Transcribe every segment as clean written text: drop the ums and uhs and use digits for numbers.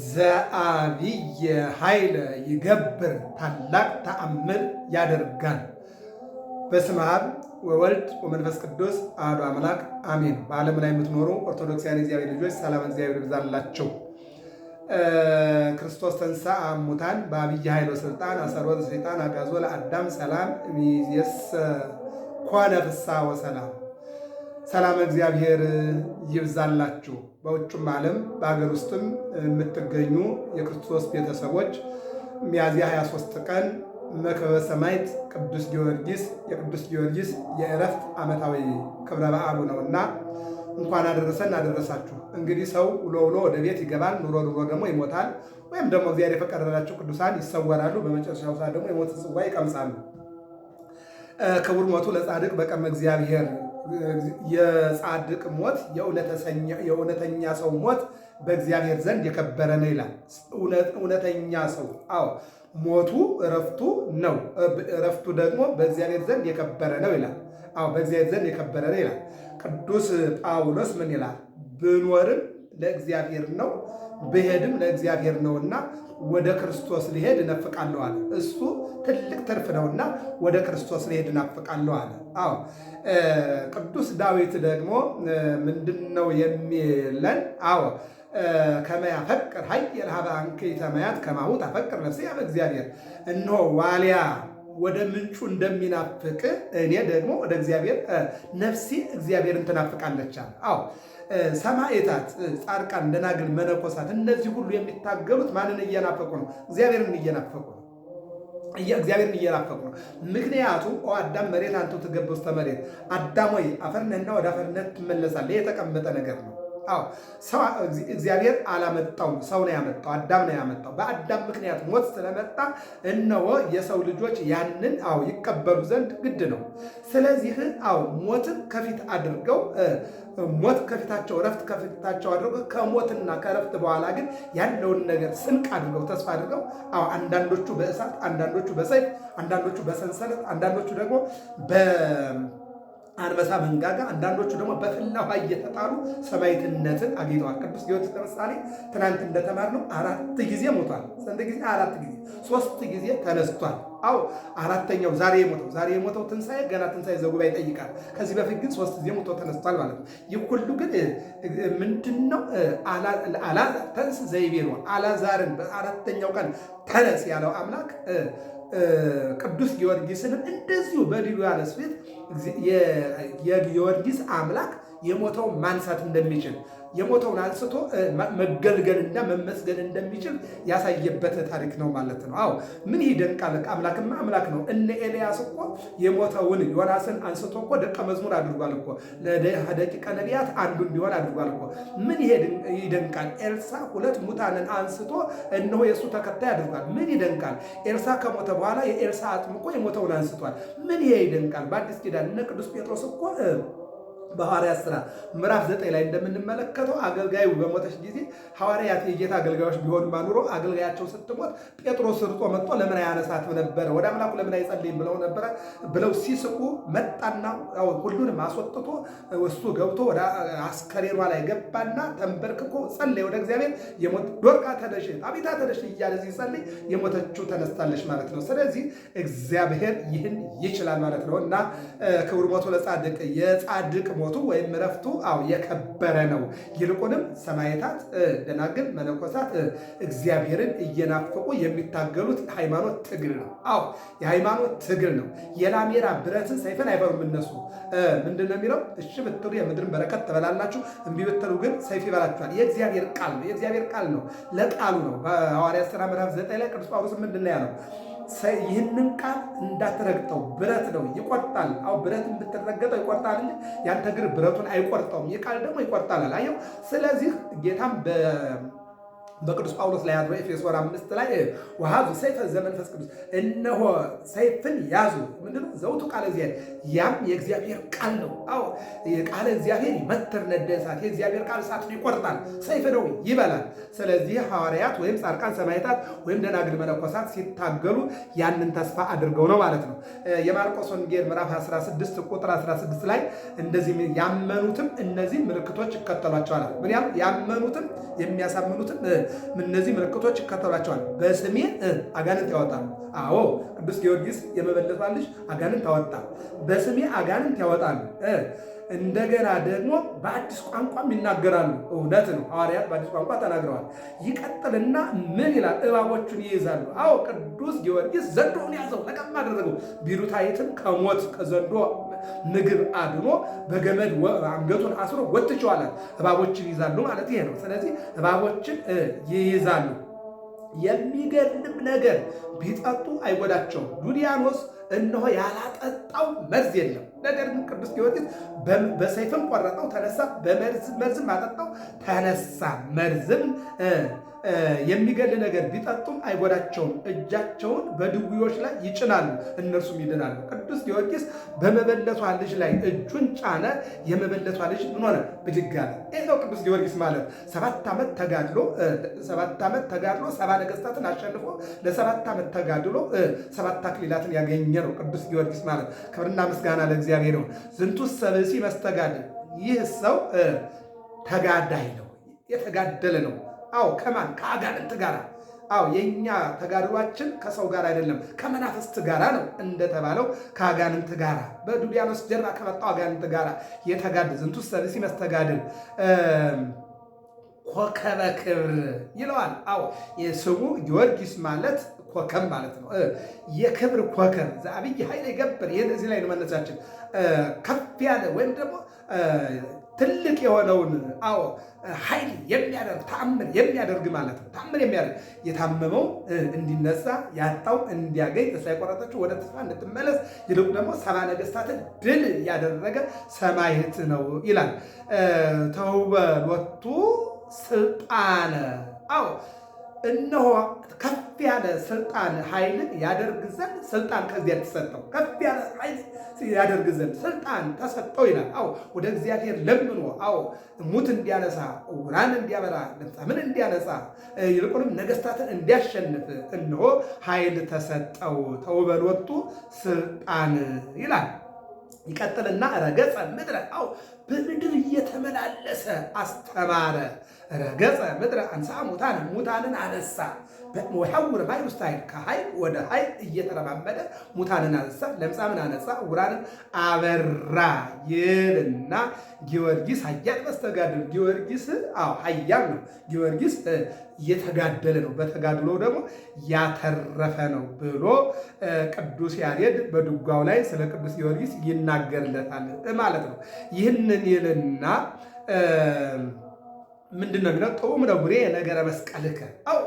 ዘአብይ ኃይለ ይገብር ታላቅ ተአምር ያደርጋል። በስመ አብ ወወልድ ወመንፈስ ቅዱስ አሐዱ አምላክ አሜን። በዓለም ላይ የምትኖሩ ኦርቶዶክሳውያን እግዚአብሔር ልጆች ሰላም እግዚአብሔር ይብዛላችሁ። ክርስቶስ ተንሥአ እሙታን በአብይ ኃይል ወሥልጣን አሰሮ ለሰይጣን አግዓዞ ለአዳም ሰላም እምይእዜሰ ኮነ ፍስሐ ወሰላም። ሰላም እግዚአብሔር ይብዛላችሁ። በውጭም ዓለም በሀገር ውስጥም የምትገኙ የክርስቶስ ቤተሰቦች ሚያዝያ 23 ቀን መክበበ ሰማዕት ቅዱስ ጊዮርጊስ የቅዱስ ጊዮርጊስ የዕረፍት ዓመታዊ ክብረ በዓሉ ነውና እንኳን አደረሰን አደረሳችሁ። እንግዲህ ሰው ውሎ ውሎ ወደ ቤት ይገባል፣ ኑሮ ኑሮ ደግሞ ይሞታል። ወይም ደግሞ እግዚአብሔር የፈቀደላቸው ቅዱሳን ይሰወራሉ። በመጨረሻው ሰዓት ደግሞ የሞት ጽዋ ይቀምሳሉ። ክቡር ሞቱ ለጻድቅ በቀመ እግዚአብሔር። የጻድቅ ሞት የእውነተኛ ሰው ሞት በእግዚአብሔር ዘንድ የከበረ ነው ይላል። እውነተኛ ሰው ሞቱ እረፍቱ ነው። እረፍቱ ደግሞ በእግዚአብሔር ዘንድ የከበረ ነው ይላል። በእግዚአብሔር ዘንድ የከበረ ነው ይላል። ቅዱስ ጳውሎስ ምን ይላል? ብኖርም ለእግዚአብሔር ነው ብሄድም ለእግዚአብሔር ነውና ወደ ክርስቶስ ሊሄድ እናፍቃለሁ አለ። እሱ ትልቅ ትርፍ ነውና ወደ ክርስቶስ ሊሄድ እናፍቃለሁ አለ። ቅዱስ ዳዊት ደግሞ ምንድነው የሚለን? ከመ ያፈቅር ኃየል ሀበ አንክዕተ ማያት ከማሁ ታፈቅር ነፍሴ ሀበ እግዚአብሔር። እነሆ ዋልያ ወደ ምንጩ እንደሚናፍቅ እኔ ደግሞ ወደ እግዚአብሔር ነፍሴ እግዚአብሔርን ትናፍቃለች አለ። ሰማዕታት፣ ጻድቃን፣ ደናግል፣ መነኮሳት እነዚህ ሁሉ የሚታገሉት ማንን እየናፈቁ ነው? እግዚአብሔርን እየናፈቁ ነው። እግዚአብሔርን እየናፈቁ ነው። ምክንያቱም አዳም መሬት አንቱ ትገብ ውስተ መሬት፣ አዳም ወይ አፈር ነህና ወደ አፈርነት ትመለሳለህ። የተቀመጠ ነገር ነው። ሰው እግዚአብሔር አላመጣውም፣ ሰው ነው ያመጣው፣ አዳም ነው ያመጣው። በአዳም ምክንያት ሞት ስለመጣ እነሆ የሰው ልጆች ያንን ይቀበሉ ዘንድ ግድ ነው። ስለዚህ ሞትን ከፊት አድርገው ሞት ከፊታቸው ረፍት ከፊታቸው አድርገው ከሞትና ከረፍት በኋላ ግን ያለውን ነገር ስንቅ አድርገው ተስፋ አድርገው አንዳንዶቹ በእሳት፣ አንዳንዶቹ በሰይፍ፣ አንዳንዶቹ በሰንሰለት፣ አንዳንዶቹ ደግሞ አንበሳ መንጋጋ፣ አንዳንዶቹ ደግሞ በፍላ ውሃ እየተጣሉ ሰማዕትነትን አግኝተዋል። ቅዱስ ጊዮርጊስ ለምሳሌ ትናንት እንደተማርነው 4 ጊዜ ሞቷል። ስንት ጊዜ? 4 ጊዜ። 3 ጊዜ ተነስቷል። አራተኛው ዛሬ የሞተው ትንሣኤ ገና ትንሣኤ ዘጉባኤ ይጠይቃል። ከዚህ በፊት ግን 3 ጊዜ ሞቶ ተነስቷል ማለት ነው። ይህ ሁሉ ግን ምንድነው? አልዓዛር ተንሥእ ዘይቤሎ፣ አልዓዛርን በአራተኛው ቀን ተነስ ያለው አምላክ ቅዱስ ጊዮርጊስንም እንደዚሁ በዲያብሎስ ፊት የጊዮርጊስ አምላክ የሞተውን ማንሳት እንደሚችል የሞተውን አንስቶ መገልገልና መመስገን እንደሚችል ያሳየበት ታሪክ ነው ማለት ነው። ምን ይደንቃል! አምላክማ አምላክ ነው። እነ ኤልያስ እኮ የሞተውን ዮናስን አንስቶ እኮ ደቀ መዝሙር አድርጓል እኮ ለደቂቀ ነቢያት አንዱ እንዲሆን አድርጓል እኮ። ምን ይደንቃል! ኤልሳ 2 ሙታንን አንስቶ እነሆ የእሱ ተከታይ አድርጓል። ምን ይደንቃል! ኤልሳ ከሞተ በኋላ የኤልሳ አጥምቆ የሞተውን አንስቷል። ምን ይደንቃል! በአዲስ ኪዳን እነ ቅዱስ ጴጥሮስ እኮ በሐዋርያት ሥራ ምዕራፍ 9 ላይ እንደምንመለከተው አገልጋዩ በሞተች ጊዜ ሐዋርያት የጌታ አገልጋዮች ቢሆኑ ማኑሮ አገልጋያቸው ስትሞት ጴጥሮስ ርጦ መጥቶ ለምን አያነሳትም ነበረ? ወደ አምላኩ ለምን አይጸልይም ብለው ሲስቁ መጣና ሁሉንም አስወጥቶ እሱ ገብቶ ወደ አስከሬኗ ላይ ገባና ተንበርክኮ ጸለየ ወደ እግዚአብሔር። ዶርቃ ተነሽ፣ ጣቢታ ተነሽ እያለ ሲጸልይ የሞተችው ተነስታለች ማለት ነው። ስለዚህ እግዚአብሔር ይህን ይችላል ማለት ነው እና ክቡር ሞቱ ለጻድቅ የጻድቅ ሞቱ ወይም ረፍቱ የከበረ ነው። ይልቁንም ሰማዕታት፣ ደናግል፣ መነኮሳት እግዚአብሔርን እየናፈቁ የሚታገሉት ሃይማኖት ትግል ነው። የሃይማኖት ትግል ነው። የላሜራ ብረትን ሰይፍን አይፈሩም እነሱ። ምንድን ነው የሚለው? እሺ ብትሉ የምድርን በረከት ትበላላችሁ፣ እምቢ ብትሉ ግን ሰይፍ ይበላችኋል። የእግዚአብሔር ቃል ነው። የእግዚአብሔር ቃል ነው። ለቃሉ ነው። በሐዋርያት ሥራ ምዕራፍ 9 ላይ ቅዱስ ጳውሎስ ምንድን ነው ያለው? ይህንን ቃል እንዳትረግጠው፣ ብረት ነው ይቆርጣል። ብረት ብትረገጠው ይቆርጣል እንጂ ያንተ እግር ብረቱን አይቆርጠውም። ይህ ቃል ደግሞ ይቆርጣል አየው። ስለዚህ ጌታም በቅዱስ ጳውሎስ ላይ ያለው ኤፌሶን 5 ላይ ወሃዙ ሰይፈ ዘመንፈስ ቅዱስ፣ እነሆ ሰይፍን ያዙ። ምንድነው? ዘውቱ ቃለ እግዚአብሔር፣ ያም የእግዚአብሔር ቃል ነው። ቃለ እግዚአብሔር ይመትር ነደ እሳት፣ የእግዚአብሔር ቃል እሳትን ይቆርጣል፣ ሰይፍ ነው ይበላል። ስለዚህ ሐዋርያት ወይም ጻድቃን ሰማዕታት ወይም ደናግል መነኮሳት ሲታገሉ ያንን ተስፋ አድርገው ነው ማለት ነው። የማርቆስ ወንጌል ምዕራፍ 16 ቁጥር 16 ላይ እንደዚህ ያመኑትም እነዚህ ምልክቶች ይከተሏቸዋል። ምን ያመኑትም የሚያሳምኑትም እነዚህ ምልክቶች ይከተሏቸዋል። በስሜ አጋንንት ያወጣሉ። አዎ ቅዱስ ጊዮርጊስ የመበለቷን ልጅ አጋንንት አወጣ። በስሜ አጋንንት ያወጣሉ። እንደገና ደግሞ በአዲስ ቋንቋም ይናገራሉ። እውነት ነው፣ ሐዋርያት በአዲስ ቋንቋ ተናግረዋል። ይቀጥልና ምን ይላል? እባቦቹን ይይዛሉ። አዎ ቅዱስ ጊዮርጊስ ዘንዶውን ያዘው፣ ለቀም አደረገው። ቢሉታይትን ከሞት ከዘንዶ ምግብ አድኖ በገመድ አንገቱን አስሮ ወጥቸዋል። እባቦችን ይይዛሉ ማለት ይሄ ነው። ስለዚህ እባቦችን ይይዛሉ። የሚገርም ነገር ቢጠጡ አይጎዳቸውም። ዱዲያኖስ እነሆ ያላጠጣው መርዝ የለም። ነገር ግን ቅዱስ ጊዮርጊስ በሰይፍም ቆረጠው ተነሳ፣ በመርዝም አጠጣው ተነሳ። መርዝም የሚገል ነገር ቢጠጡም አይጎዳቸውም። እጃቸውን በድውዮች ላይ ይጭናሉ፣ እነርሱም ይድናሉ። ቅዱስ ጊዮርጊስ በመበለቷ ልጅ ላይ እጁን ጫነ። የመበለቷ ልጅ ምን ሆነ? ብድግ አለ። ይህ ነው ቅዱስ ጊዮርጊስ ማለት። 7 ዓመት ተጋድሎ 7 ነገሥታትን አሸንፎ ለ7 ዓመት ተጋድሎ 7 አክሊላትን ያገኘ ነው ቅዱስ ጊዮርጊስ ማለት። ክብርና ምስጋና ለእግዚአብሔር ነው። ዝንቱ ሰብእሲ መስተጋድል፣ ይህ ሰው ተጋዳይ ነው፣ የተጋደለ ነው። አዎ ከማን? ከአጋንንት ጋር። አዎ የኛ ተጋድሏችን ከሰው ጋር አይደለም፣ ከመናፍስት ጋር ነው እንደተባለው ከአጋንንት ጋር በዱዲያኖስ ጀርባ ከመጣው አጋንንት ጋር የተጋደለ ዝንቱ ሰብእሲ መስተጋድል ኮከበ ክብር ይለዋል። አዎ የስሙ ጊዮርጊስ ማለት ኮከብ ማለት ነው። የክብር ኮከብ ዘአብይ ኃይል ይገብር። ይህን እዚህ ላይ ነው መነሳችን። ከፍ ያለ ወይም ደግሞ ትልቅ የሆነውን አዎ ኃይል የሚያደርግ ተአምር የሚያደርግ ማለት ነው። ተአምር የሚያደርግ የታመመው እንዲነሳ፣ ያጣው እንዲያገኝ፣ ተስፋ የቆረጠችው ወደ ተስፋ እንድትመለስ፣ ይልቁ ደግሞ 70 ነገሥታትን ድል ያደረገ ሰማዕት ነው ይላል። ተውበ ሎቱ ስልጣነ፣ አዎ እነሆ ከፍ ያለ ስልጣን ኃይልን ያደርግ ዘንድ ስልጣን ከዚያ ተሰጠው። ከፍ ያለ ኃይል ያደርግ ዘንድ ስልጣን ተሰጠው ይላል። አዎ ወደ እግዚአብሔር ለምኖ አዎ ሙት እንዲያነሳ፣ ዕውራን እንዲያበራ፣ ለምጻምን እንዲያነሳ፣ ይልቁንም ነገሥታትን እንዲያሸንፍ እነሆ ኃይል ተሰጠው። ተውበ ሎቱ ስልጣን ይላል። ይቀጥልና ረገጸ ምድረ፣ አዎ በምድር እየተመላለሰ አስተማረ። ረገጸ ምድረ አንሥአ ሙታነ፣ ሙታንን አነሳ። ወሐውር ማይ ውስጥ ኃይል፣ ከኃይል ወደ ኃይል እየተረማመደ ሙታንን አነሳ፣ ለምጻምን አነሳ፣ ዕውራንን አበራ ይልና ጊዮርጊስ ኃያል መስተጋድል። ጊዮርጊስ አዎ ኃያል ነው። ጊዮርጊስ እየተጋደለ ነው፣ በተጋድሎ ደግሞ ያተረፈ ነው ብሎ ቅዱስ ያሬድ በድጓው ላይ ስለ ቅዱስ ጊዮርጊስ ይናገርለታል ማለት ነው። ይህንን ይልና ምንድን ነው የሚለው? ጥዑም ነው ቡሬ ነገረ መስቀልከ፣ አዎ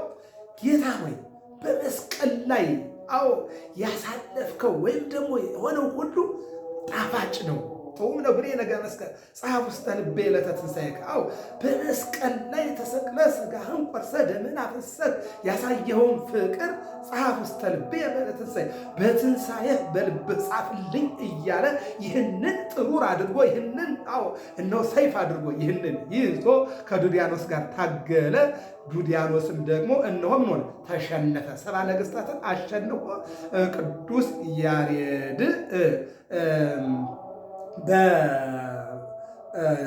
ጌታ ሆይ በመስቀል ላይ አዎ ያሳለፍከው ወይም ደግሞ የሆነው ሁሉ ጣፋጭ ነው። ጥዑም ነው ቡሬ ነገረ መስቀል ጸሐፍ ውስተ ልቤ ዕለተ ትንሣኤከ፣ አዎ በመስቀል ላይ ተሰቅለ ሥጋህን ቆርሰ ደምህን አፍስሰህ ያሳየኸውን ፍቅር ጸሐፍ ውስተ ልቤ ዕለተ ትንሣኤ፣ በትንሣኤህ በልብህ ጻፍልኝ እያለ ይህንን ጥሩር አድርጎ ይህንን አዎ እነሆ ሰይፍ አድርጎ ይህንን ይዞ ከዱዲያኖስ ጋር ታገለ። ዱዲያኖስም ደግሞ እነሆ ምን ሆነ? ተሸነፈ። 70 ነገሥታትን አሸንፎ ቅዱስ ያሬድ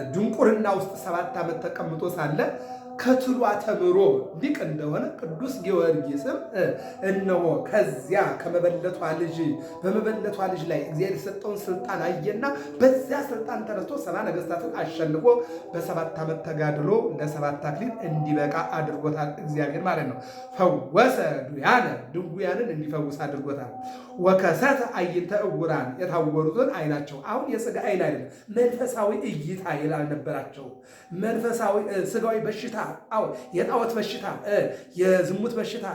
በድንቁርና ውስጥ 7 ዓመት ተቀምጦ ሳለ ከትሏ ተምሮ ሊቅ እንደሆነ ቅዱስ ጊዮርጊስም እነሆ ከዚያ በመበለቷ ልጅ ላይ እግዚአብሔር የሰጠውን ስልጣን አየና በዚያ ስልጣን ተነስቶ 70 ነገሥታትን አሸንፎ በ7 ዓመት ተጋድሎ ለ7 አክሊል እንዲበቃ አድርጎታል እግዚአብሔር ማለት ነው። ፈወሰ ድውያንን እንዲፈውስ አድርጎታል። ወከሰተ አዕይንተ ዕውራን፣ የታወሩትን አይናቸው አሁን የሥጋ አይን አይደለም መንፈሳዊ እይታ ያልነበራቸው መንፈሳዊ ሥጋዊ በሽታ አዎ የጣዖት በሽታ፣ የዝሙት በሽታ፣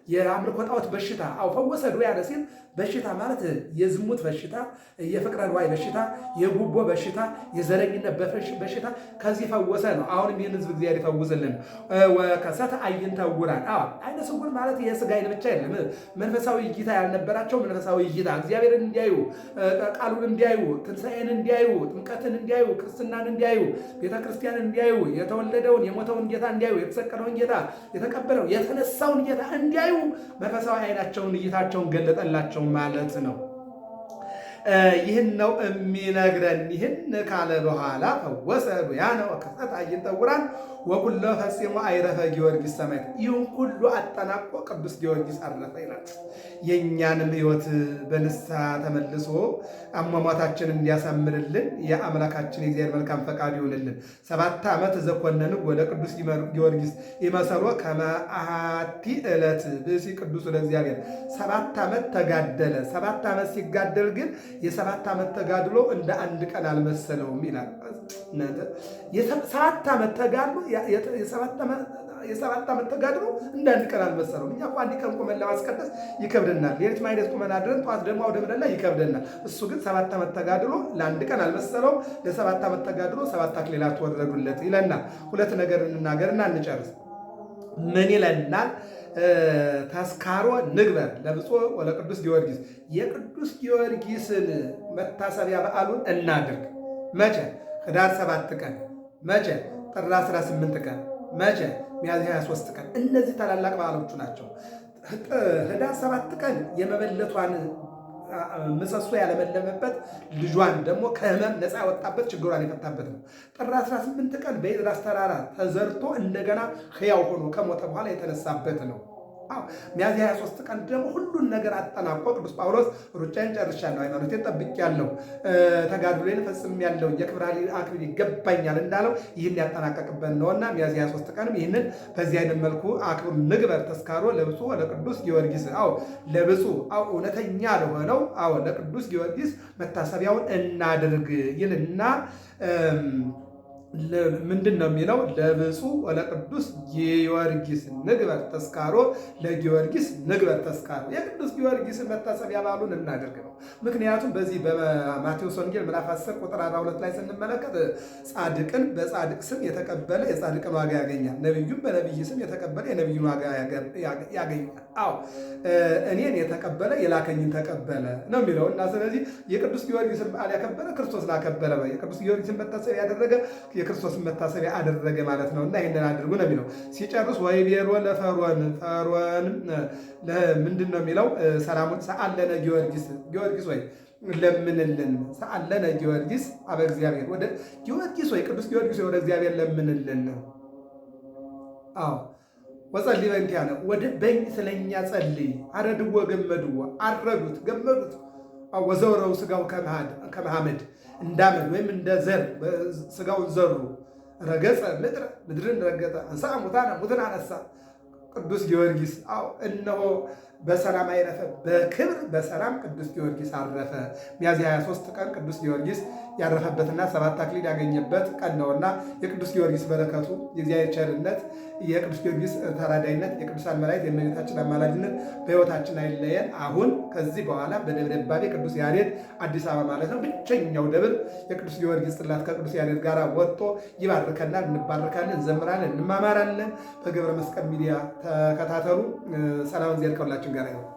የአምልኮ ጣዖት በሽታ አዎ ፈወሰ ዱያነ ሲል በሽታ ማለት የዝሙት በሽታ፣ የፍቅረ ንዋይ በሽታ፣ የጉቦ በሽታ፣ የዘረኝነት በሽታ ከዚህ ፈወሰ ነው። አሁንም ይህን ሕዝብ እግዚአብሔር ይፈውስልን። ወከሰተ አዕይንተ ዕውራን፣ አይነ ስውር ማለት የሥጋ አይን ብቻ የለም። መንፈሳዊ እይታ ያልነበራቸው መንፈሳዊ እይታ እግዚአብሔርን እንዲያዩ፣ ቃሉን እንዲያዩ፣ ትንሣኤን እንዲያዩ፣ ጥምቀትን እንዲያዩ፣ ክርስትናን እንዲያዩ፣ ቤተክርስቲያንን እንዲያዩ፣ የተወለደውን የሞተውን ጌታ እንዲያዩ፣ የተሰቀለውን ጌታ፣ የተቀበለው የተነሳውን ጌታ እንዲያዩ መንፈሳዊ አይናቸውን እይታቸውን ገለጠላቸው ማለት ነው። ይህን ነው የሚነግረን። ይህን ካለ በኋላ ፈወሰ ዱያነ ወከሰተ አዕይንተ ዕውራን ወኩሎ ፈጽሞ አይረፈ ጊዮርጊስ ሰማዕት። ይህን ሁሉ አጠናቆ ቅዱስ ጊዮርጊስ አረፈ ይላል። የእኛንም ሕይወት በንስሐ ተመልሶ አሟሟታችን እንዲያሳምርልን የአምላካችን የእግዚአብሔር መልካም ፈቃድ ይሆንልን። 7 ዓመት ዘኮነን ወደ ቅዱስ ጊዮርጊስ ይመሰሎ ከመ አሐቲ ዕለት ብእሲ ቅዱስ ለእግዚአብሔር 7 ዓመት ተጋደለ። 7 ዓመት ሲጋደል ግን የ7 ዓመት ተጋድሎ እንደ አንድ ቀን አልመሰለውም ይላል። የ7 ዓመት ተጋድሎ የ7 ዓመት ተጋድሎ እንደ አንድ ቀን አልመሰለውም። እኛ እኮ አንድ ቀን ቁመን ለማስቀደስ ይከብደናል። ሌሊት ማይደስ ቁመን አድረን ጠዋት ደግሞ አውደ ምሕረት ላይ ይከብደናል። እሱ ግን 7 ዓመት ተጋድሎ ለአንድ ቀን አልመሰለውም። ለ7 ዓመት ተጋድሎ 7 አክሊላት ወረዱለት ይለናል። ሁለት ነገር እንናገርና እንጨርስ። ምን ይለናል? ተስካሮ ንግበር ለብፁዕ ወለቅዱስ ጊዮርጊስ፣ የቅዱስ ጊዮርጊስን መታሰቢያ በዓሉን እናድርግ። መቼ? ኅዳር 7 ቀን። መቼ? ጥር 18 ቀን። መቼ? ሚያዝያ 23 ቀን። እነዚህ ታላላቅ በዓሎቹ ናቸው። ኅዳር 7 ቀን የመበለቷን ምሰሶ ያለመለመበት ልጇን ደግሞ ከሕመም ነፃ ያወጣበት ችግሯን የፈታበት ነው። ጥር 18 ቀን በኤድራስ ተራራ ተዘርቶ እንደገና ሕያው ሆኖ ከሞተ በኋላ የተነሳበት ነው። ሚያዝያ 23 ቀን ደግሞ ሁሉን ነገር አጠናቆ ቅዱስ ጳውሎስ ሩጫዬን ጨርሻለሁ፣ ሃይማኖቴን ጠብቄያለሁ፣ ተጋድሎዬን ፈጽሜያለሁ፣ የክብር አክሊል ይገባኛል እንዳለው ይህን ያጠናቀቅበት ነውና ሚያዝያ 23 ቀንም ይህንን በዚህ አይነት መልኩ አክብሩ። ንግበር ተስካሮ ለብፁዕ ወለቅዱስ ጊዮርጊስ፣ ለብፁዕ እውነተኛ ለሆነው ለቅዱስ ጊዮርጊስ መታሰቢያውን እናድርግ ይልና ምንድን ነው የሚለው? ለብፁዕ ወለቅዱስ ጊዮርጊስ ንግበር ተስካሮ፣ ለጊዮርጊስ ንግበር ተስካሮ፣ የቅዱስ ጊዮርጊስን መታሰቢያ በዓሉን እናድርግ ነው። ምክንያቱም በዚህ በማቴዎስ ወንጌል ምዕራፍ 10 ቁጥር 42 ላይ ስንመለከት ጻድቅን በጻድቅ ስም የተቀበለ የጻድቅን ዋጋ ያገኛል፣ ነቢዩም በነቢይ ስም የተቀበለ የነቢዩን ዋጋ ያገኛል። እኔን የተቀበለ የላከኝን ተቀበለ ነው የሚለው እና ስለዚህ የቅዱስ ጊዮርጊስን በዓል ያከበረ ክርስቶስን አከበረ፣ የቅዱስ ጊዮርጊስን መታሰቢያ ያደረገ የክርስቶስን መታሰቢያ አደረገ ማለት ነው እና ይህንን አድርጉ ነው የሚለው። ሲጨርስ ወይቤሎ ለፈርዖን፣ ፈርዖን ምንድን ነው የሚለው? ሰላሙን ሰአለነ ጊዮርጊስ ወይ ለምንልን፣ ሰአለነ ጊዮርጊስ አበ እግዚአብሔር፣ ወደ ጊዮርጊስ ወይ ቅዱስ ጊዮርጊስ ወደ እግዚአብሔር ለምንልን። ወጸልይ በእንቲአነ፣ ወደ ስለኛ ጸልይ። አረድዎ ገመድዎ፣ አረዱት ገመዱት። ወዘወረው ስጋው ከመሐመድ፣ እንዳመድ ወይም እንደ ዘር ስጋውን ዘሩ። ረገጸ ምድርን ረገጠ። አንሥአ ሙታነ፣ ሙታን አነሳ። ቅዱስ ጊዮርጊስ እነሆ በሰላም አይረፈ፣ በክብር በሰላም ቅዱስ ጊዮርጊስ አረፈ። ሚያዝያ 23 ቀን ቅዱስ ጊዮርጊስ ያረፈበትና 7 አክሊል ያገኘበት ቀን ነውና የቅዱስ ጊዮርጊስ በረከቱ፣ የእግዚአብሔር ቸርነት፣ የቅዱስ ጊዮርጊስ ተራዳይነት፣ የቅዱሳን መላእክት የእመቤታችን አማላጅነት በሕይወታችን አይለየን። አሁን ከዚህ በኋላ በደብረ ባቤ ቅዱስ ያሬድ አዲስ አበባ ማለት ነው ብቸኛው ደብር የቅዱስ ጊዮርጊስ ጽላት ከቅዱስ ያሬድ ጋር ወጥቶ ይባርከናል። እንባረካለን፣ እንዘምራለን፣ እንማማራለን። በገብረ መስቀል ሚዲያ ተከታተሉ። ሰላም ዜር ከሁላችን ጋር ይሁን።